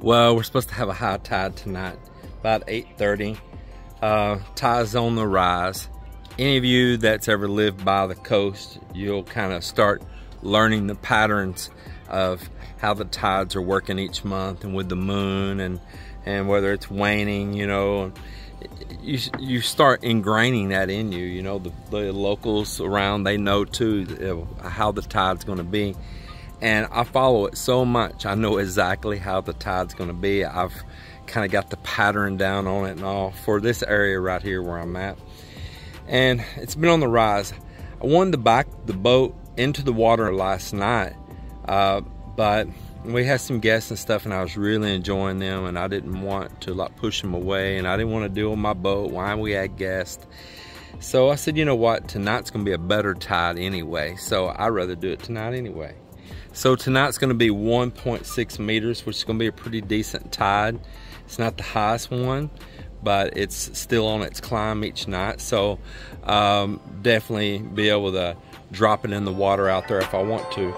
Well, we're supposed to have a high tide tonight, about 8:30. Tide's on the rise. Any of you that's ever lived by the coast, you'll kind of start learning the patterns of how the tides are working each month, and with the moon, and whether it's waning, you know. You start ingraining that in you. You know, the locals around, they know too how the tide's going to be, and I follow it so much. I know exactly how the tide's going to be. I've kind of got the pattern down on it and all for this area right here where I'm at, and it's been on the rise. I wanted to back the boat into the water last night, but we had some guests and stuff, and I was really enjoying them, and I didn't want to like push them away, and I didn't want to deal with my boat while we had guests. So I said, you know what, tonight's gonna be a better tide anyway, so I'd rather do it tonight anyway. So tonight's gonna be 1.6 meters, which is gonna be a pretty decent tide. It's not the highest one, but it's still on its climb each night, so definitely be able to drop it in the water out there if I want to.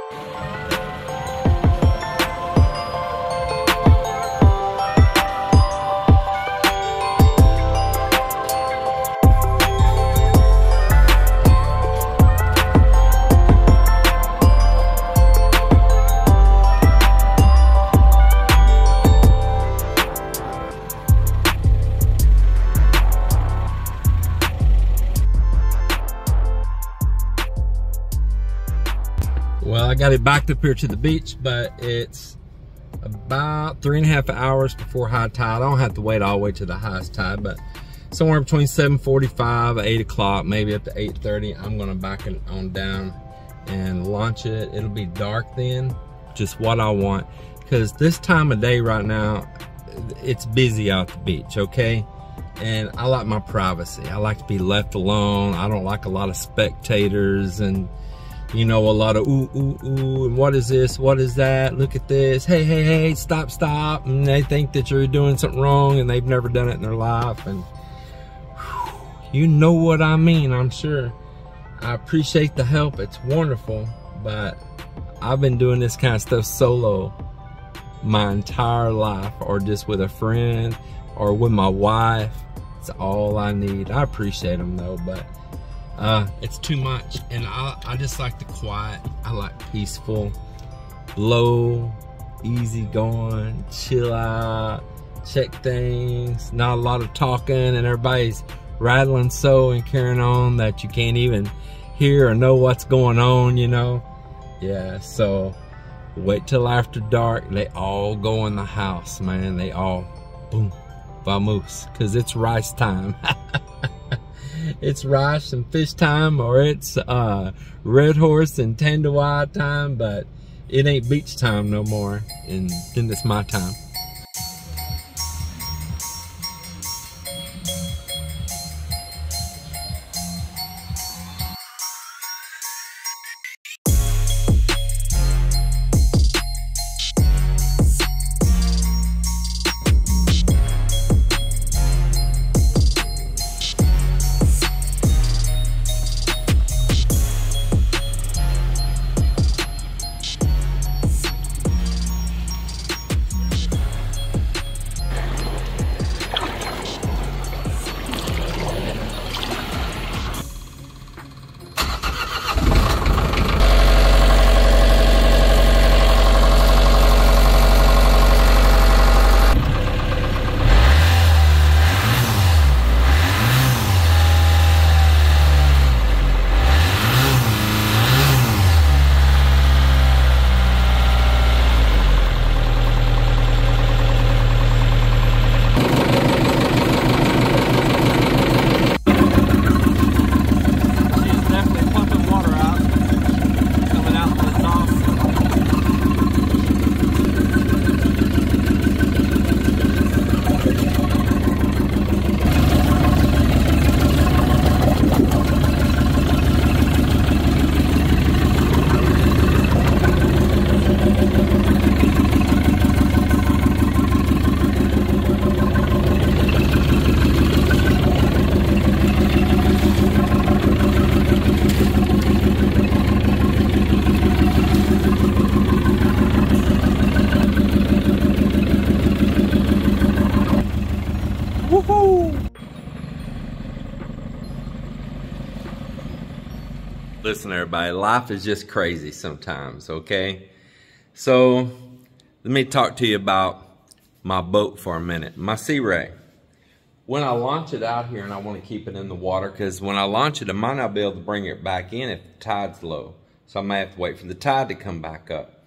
Well, I got it backed up here to the beach, but it's about 3.5 hours before high tide. I don't have to wait all the way to the highest tide, but somewhere between 7:45, 8 o'clock, maybe up to 8:30, I'm gonna back it on down and launch it. It'll be dark then, just what I want, because this time of day right now, it's busy out the beach, okay? And I like my privacy. I like to be left alone. I don't like a lot of spectators and, you know, a lot of ooh, ooh, ooh, and what is this, what is that, look at this, hey, hey, hey, stop, stop, and they think that you're doing something wrong and they've never done it in their life, and whew, you know what I mean, I'm sure. I appreciate the help, it's wonderful, but I've been doing this kind of stuff solo my entire life, or just with a friend, or with my wife. It's all I need. I appreciate them though, but it's too much, and I just like the quiet. I like peaceful, low, easy going, chill out, check things, not a lot of talking, and everybody's rattling so and carrying on that you can't even hear or know what's going on, you know. Yeah, so wait till after dark, they all go in the house, man. They all boom, vamoose, because it's rice time. It's rice and fish time, or it's red horse and tandoori time, but it ain't beach time no more, and then it's my time. Listen, everybody, life is just crazy sometimes, okay? So, let me talk to you about my boat for a minute, my Sea Ray. When I launch it out here, and I want to keep it in the water, because when I launch it, I might not be able to bring it back in if the tide's low. So I may have to wait for the tide to come back up.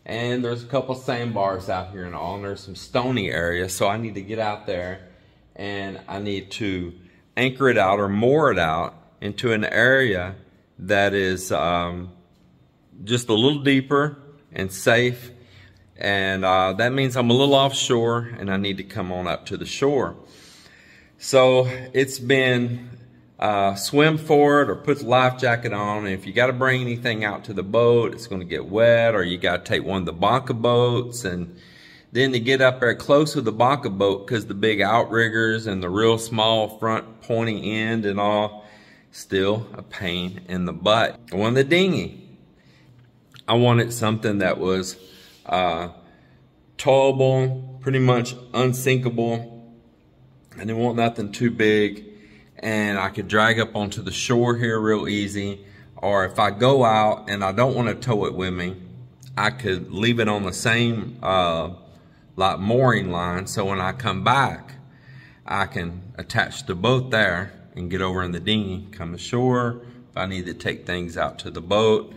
And there's a couple sandbars out here and all, and there's some stony areas, so I need to get out there and I need to anchor it out or moor it out into an area that is just a little deeper and safe, and that means I'm a little offshore and I need to come on up to the shore. So it's been swim for it or put the life jacket on, and if you got to bring anything out to the boat, it's going to get wet, or you got to take one of the bonka boats, and then to get up there close to the bonka boat, because the big outriggers and the real small front pointy end and all, still a pain in the butt. I wanted the dinghy. I wanted something that was towable, pretty much unsinkable. I didn't want nothing too big, and I could drag up onto the shore here real easy, or if I go out and I don't want to tow it with me, I could leave it on the same like mooring line, so when I come back I can attach the boat there and get over in the dinghy, come ashore if I need to take things out to the boat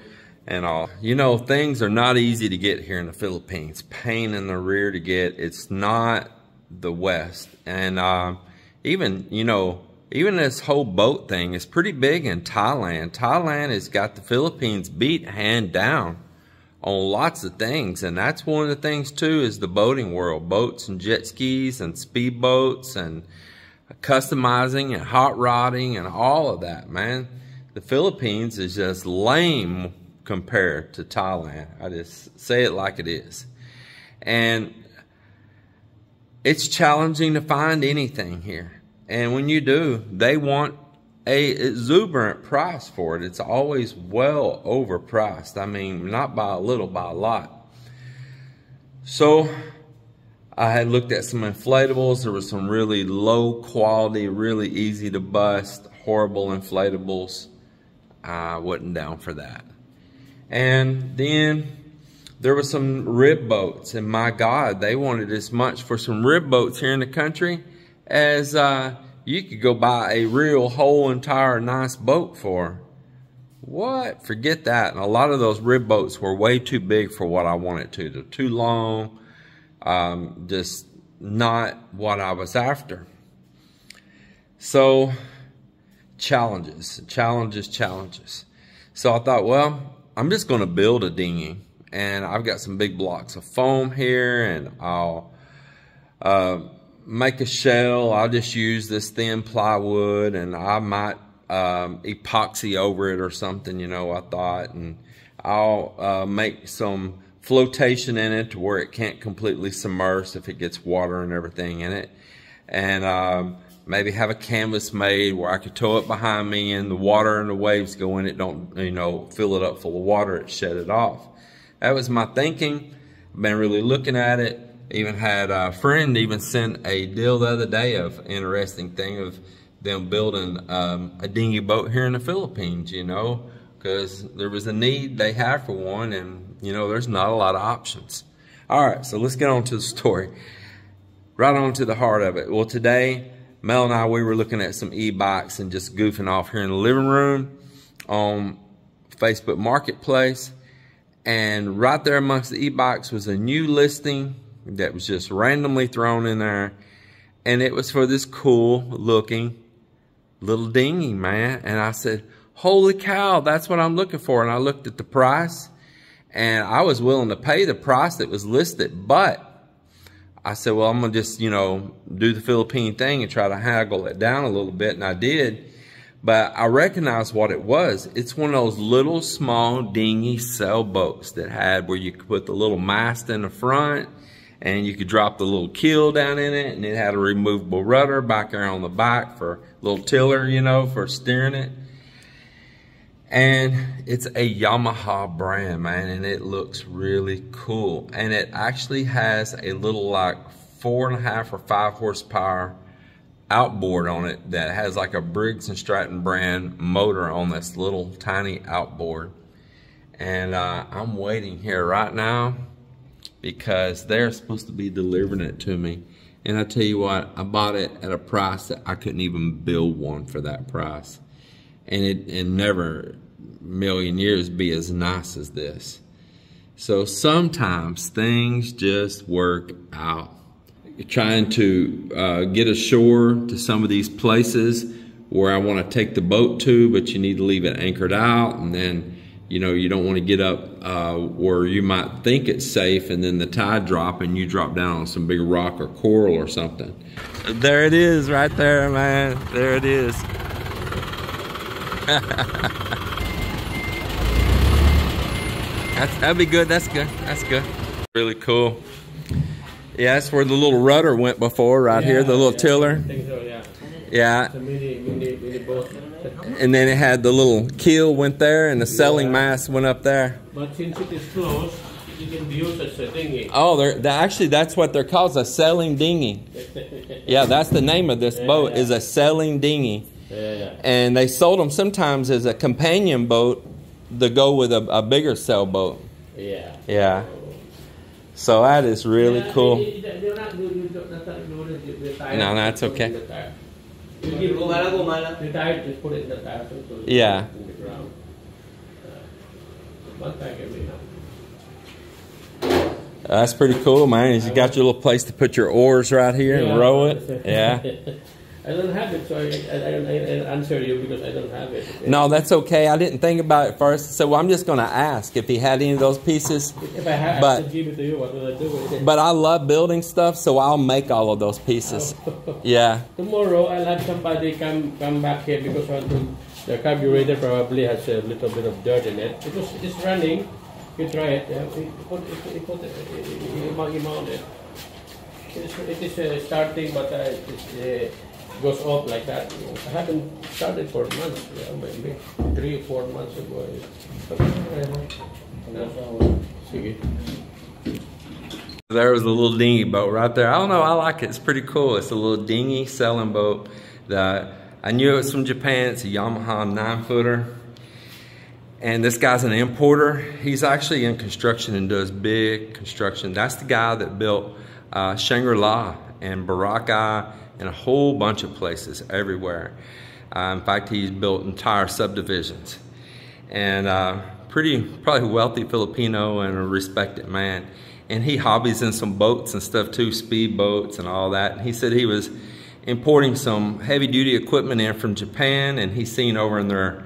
and all. You know, things are not easy to get here in the Philippines. Pain in the rear to get. It's not the West. And even, you know, even this whole boat thing is pretty big in Thailand. Thailand has got the Philippines beat hand down on lots of things, and that's one of the things too, is the boating world. Boats and jet skis and speed boats and customizing and hot rodding and all of that, man. The Philippines is just lame compared to Thailand. I just say it like it is. And it's challenging to find anything here. And when you do, they want a exuberant price for it. It's always well overpriced. I mean, not by a little, by a lot. So I had looked at some inflatables. There was some really low quality, really easy to bust, horrible inflatables. I wasn't down for that. And then there were some rib boats, and my God, they wanted as much for some rib boats here in the country as you could go buy a real whole entire nice boat for. What? Forget that. And a lot of those rib boats were way too big for what I wanted to. They're too long. Just not what I was after. So, challenges. So I thought, well, I'm just going to build a dinghy. And I've got some big blocks of foam here, and I'll make a shell. I'll just use this thin plywood, and I might epoxy over it or something, you know, I thought. And I'll make some flotation in it to where it can't completely submerge if it gets water and everything in it. And maybe have a canvas made where I could tow it behind me, and the water and the waves go in it, don't, you know, fill it up full of water, it shed it off. That was my thinking. I've been really looking at it. Even had a friend even sent a deal the other day of interesting thing of them building a dinghy boat here in the Philippines, you know, because there was a need they have for one, and you know, there's not a lot of options. All right, so let's get on to the story. Right on to the heart of it. Well, today, Mel and I, we were looking at some e-bikes and just goofing off here in the living room on Facebook Marketplace. And right there amongst the e-bikes was a new listing that was just randomly thrown in there. And it was for this cool looking little dinghy, man. And I said, holy cow, that's what I'm looking for. And I looked at the price, and I was willing to pay the price that was listed. But I said, well, I'm going to just, you know, do the Philippine thing and try to haggle it down a little bit. And I did. But I recognized what it was. It's one of those little small dinghy sailboats that had where you could put the little mast in the front, and you could drop the little keel down in it, and it had a removable rudder back there on the back for a little tiller, you know, for steering it. And it's a Yamaha brand, man, and it looks really cool. And it actually has a little like 4.5 or 5 horsepower outboard on it that has like a Briggs and Stratton brand motor on this little tiny outboard. And I'm waiting here right now because they're supposed to be delivering it to me. And I tell you what, I bought it at a price that I couldn't even build one for that price. And it never a million years be as nice as this. So sometimes things just work out. You're trying to get ashore to some of these places where I want to take the boat to, but you need to leave it anchored out, and then you know, you don't want to get up where you might think it's safe and then the tide drop and you drop down on some big rock or coral or something. There it is right there, man. There it is. That'd be good. That's good. That's good. Really cool. Yeah, that's where the little rudder went before, right here, the little tiller. I think so, yeah. Yeah. It's a mini boat. And then it had the little keel went there, and the sailing mast went up there. But since it is closed, you can use it as a dinghy. Oh, actually, that's what they're called, a sailing dinghy. Yeah, that's the name of this boat, is a sailing dinghy. And they sold them sometimes as a companion boat to go with a bigger sailboat. Yeah. Yeah. So that is really cool. No, that's okay. Yeah. That's pretty cool, man. You got your little place to put your oars right here and row it. Yeah. I don't have it, so I answer you because I don't have it. No, that's okay. I didn't think about it first, so I'm just going to ask if he had any of those pieces. If I had, I could give it to you. What would I do with it? But I love building stuff, so I'll make all of those pieces. Yeah. Tomorrow I'll have somebody come back here because the carburetor probably has a little bit of dirt in it. Because it's running. You try it. Yeah. You mount it. It is starting, but it goes off like that. I haven't started for months. Yeah, maybe 3 or 4 months ago. There was a little dinghy boat right there. I don't know, I like it. It's pretty cool. It's a little dinghy sailing boat. I knew it was from Japan. It's a Yamaha 9-footer. And this guy's an importer. He's actually in construction and does big construction. That's the guy that built Shangri-La and Boracay and a whole bunch of places everywhere. In fact, he's built entire subdivisions. And probably wealthy Filipino and a respected man. And he hobbies in some boats and stuff too, speed boats and all that. And he said he was importing some heavy duty equipment in from Japan, and he's seen over in their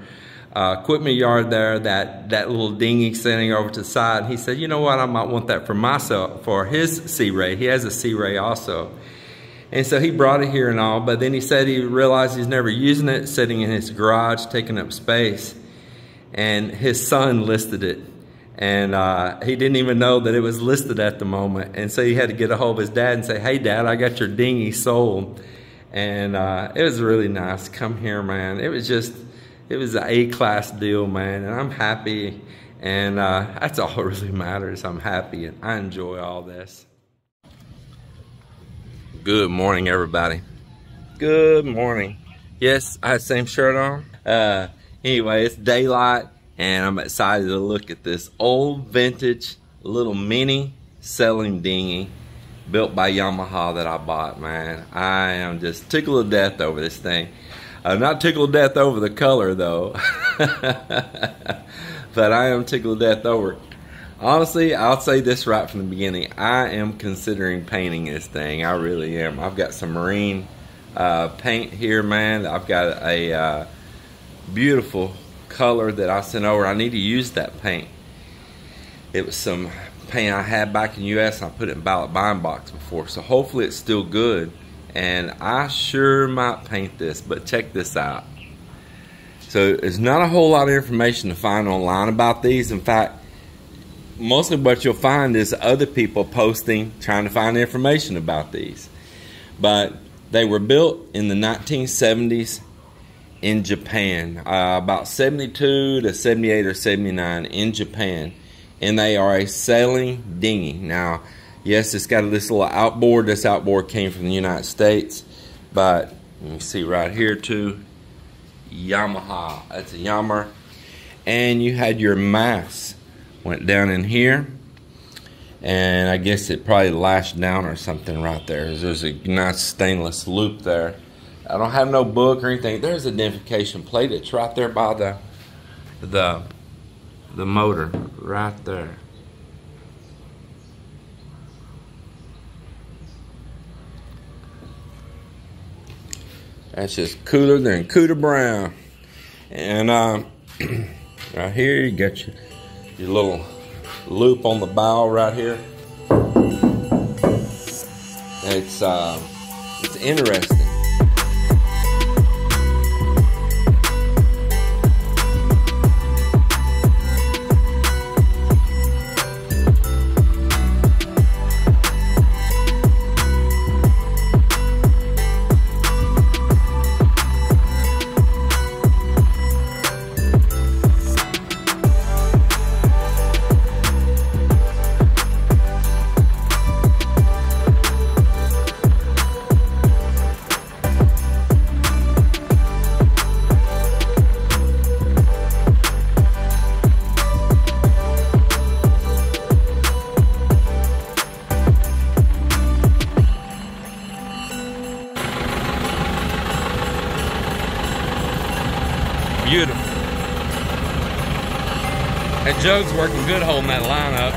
equipment yard there that little dinghy sitting over to the side. He said, you know what, I might want that for myself, for his Sea Ray. He has a Sea Ray also. And so he brought it here and all, but then he said he realized he's never using it, sitting in his garage, taking up space. And his son listed it. And he didn't even know that it was listed at the moment. And so he had to get a hold of his dad and say, hey, Dad, I got your dinghy sold. And it was really nice. Come here, man. It was an A-class deal, man. And I'm happy. And that's all that really matters. I'm happy and I enjoy all this. Good morning, everybody. Good morning. Yes, I had the same shirt on. Anyway, it's daylight. And I'm excited to look at this old vintage little mini sailing dinghy built by Yamaha that I bought, man. I am just tickled to death over this thing. I'm not tickled to death over the color though. But I am tickled to death over it. Honestly, I'll say this right from the beginning. I am considering painting this thing. I really am. I've got some marine paint here, man. I've got a beautiful color that I sent over. I need to use that paint. It was some paint I had back in the US, and I put it in ballot bind box before, so hopefully it's still good. And I sure might paint this, but check this out. So there's not a whole lot of information to find online about these. In fact, mostly what you'll find is other people posting, trying to find information about these. But they were built in the 1970s in Japan, about 72 to 78 or 79 in Japan, and they are a sailing dinghy. Now, yes, it's got this little outboard. This outboard came from the United States, but You see right here too, Yamaha. That's a Yamaha. And you had your mast went down in here, and I guess it probably lashed down or something right there. There's a nice stainless loop there. I don't have no book or anything. There's a identification plate. It's right there by the motor right there. That's just cooler than Cooter Brown. And right here you got your little loop on the bow right here. It's interesting. Beautiful. That Joe's working good holding that line up.